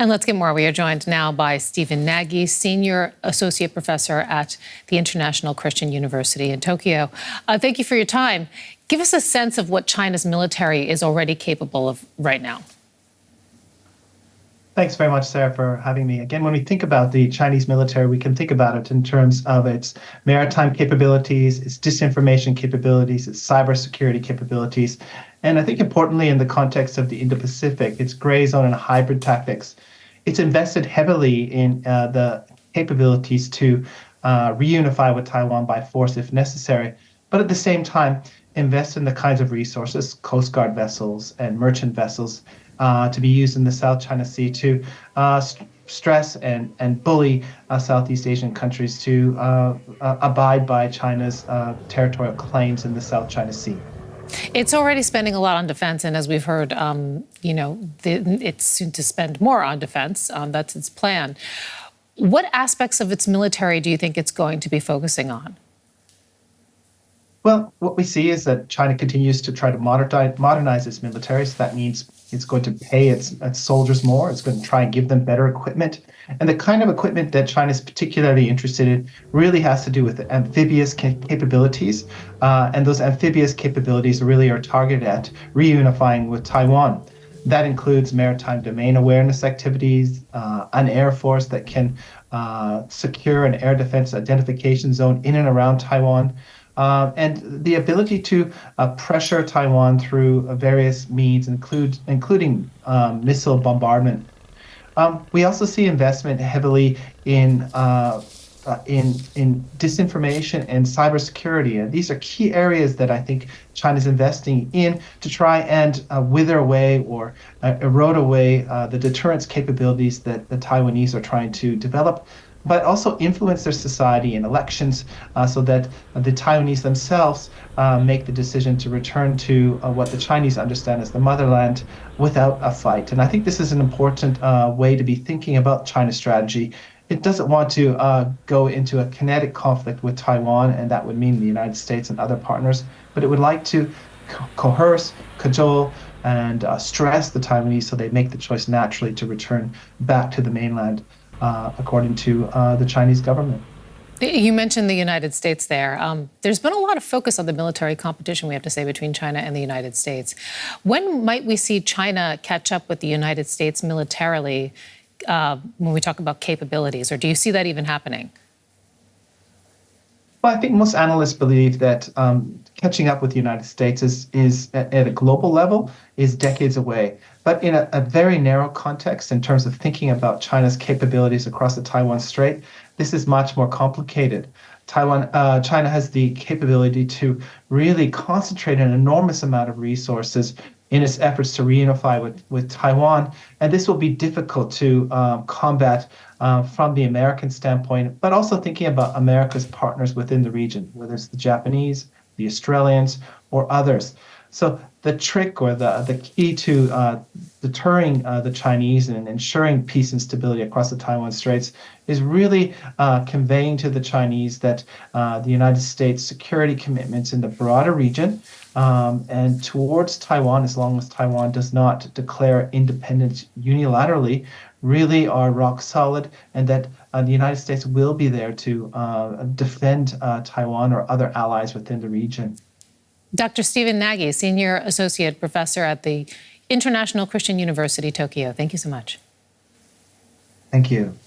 And let's get more. We are joined now by Stephen Nagy, Senior Associate Professor at the International Christian University in Tokyo. Thank you for your time. Give us a sense of what China's military is already capable of right now. Thanks very much, Sarah, for having me. Again, when we think about the Chinese military, we can think about it in terms of its maritime capabilities, its disinformation capabilities, its cybersecurity capabilities, and I think importantly in the context of the Indo-Pacific, its gray zone and hybrid tactics. It's invested heavily in the capabilities to reunify with Taiwan by force if necessary, but at the same time, invest in the kinds of resources, Coast Guard vessels and merchant vessels, to be used in the South China Sea to stress and bully Southeast Asian countries to abide by China's territorial claims in the South China Sea. It's already spending a lot on defense, and as we've heard, it's soon to spend more on defense. That's its plan. What aspects of its military do you think it's going to be focusing on? Well, what we see is that China continues to try to modernize its military. So that means it's going to pay its soldiers more. It's going to try and give them better equipment. And the kind of equipment that China is particularly interested in really has to do with amphibious capabilities. And those amphibious capabilities really are targeted at reunifying with Taiwan. That includes maritime domain awareness activities, an air force that can secure an air defense identification zone in and around Taiwan, and the ability to pressure Taiwan through various means, including missile bombardment. We also see investment heavily in disinformation and cybersecurity. And these are key areas that I think China's investing in to try and wither away or erode away the deterrence capabilities that the Taiwanese are trying to develop, but also influence their society in elections so that the Taiwanese themselves make the decision to return to what the Chinese understand as the motherland without a fight. And I think this is an important way to be thinking about China's strategy. It doesn't want to go into a kinetic conflict with Taiwan, and that would mean the United States and other partners, but it would like to coerce, cajole, and stress the Taiwanese so they make the choice naturally to return back to the mainland, according to the Chinese government. You mentioned the United States there. There's been a lot of focus on the military competition, we have to say, between China and the United States. When might we see China catch up with the United States militarily when we talk about capabilities, or do you see that even happening? Well, I think most analysts believe that catching up with the United States is at a global level is decades away. But in a very narrow context, in terms of thinking about China's capabilities across the Taiwan Strait, this is much more complicated. China has the capability to really concentrate an enormous amount of resources in its efforts to reunify with Taiwan. And this will be difficult to combat from the American standpoint, but also thinking about America's partners within the region, whether it's the Japanese, the Australians, or others. So the trick or the key to deterring the Chinese and ensuring peace and stability across the Taiwan Straits is really conveying to the Chinese that the United States' security commitments in the broader region and towards Taiwan, as long as Taiwan does not declare independence unilaterally, really are rock solid, and that the United States will be there to defend Taiwan or other allies within the region. Dr. Stephen Nagy, Senior Associate Professor at the International Christian University, Tokyo. Thank you so much. Thank you.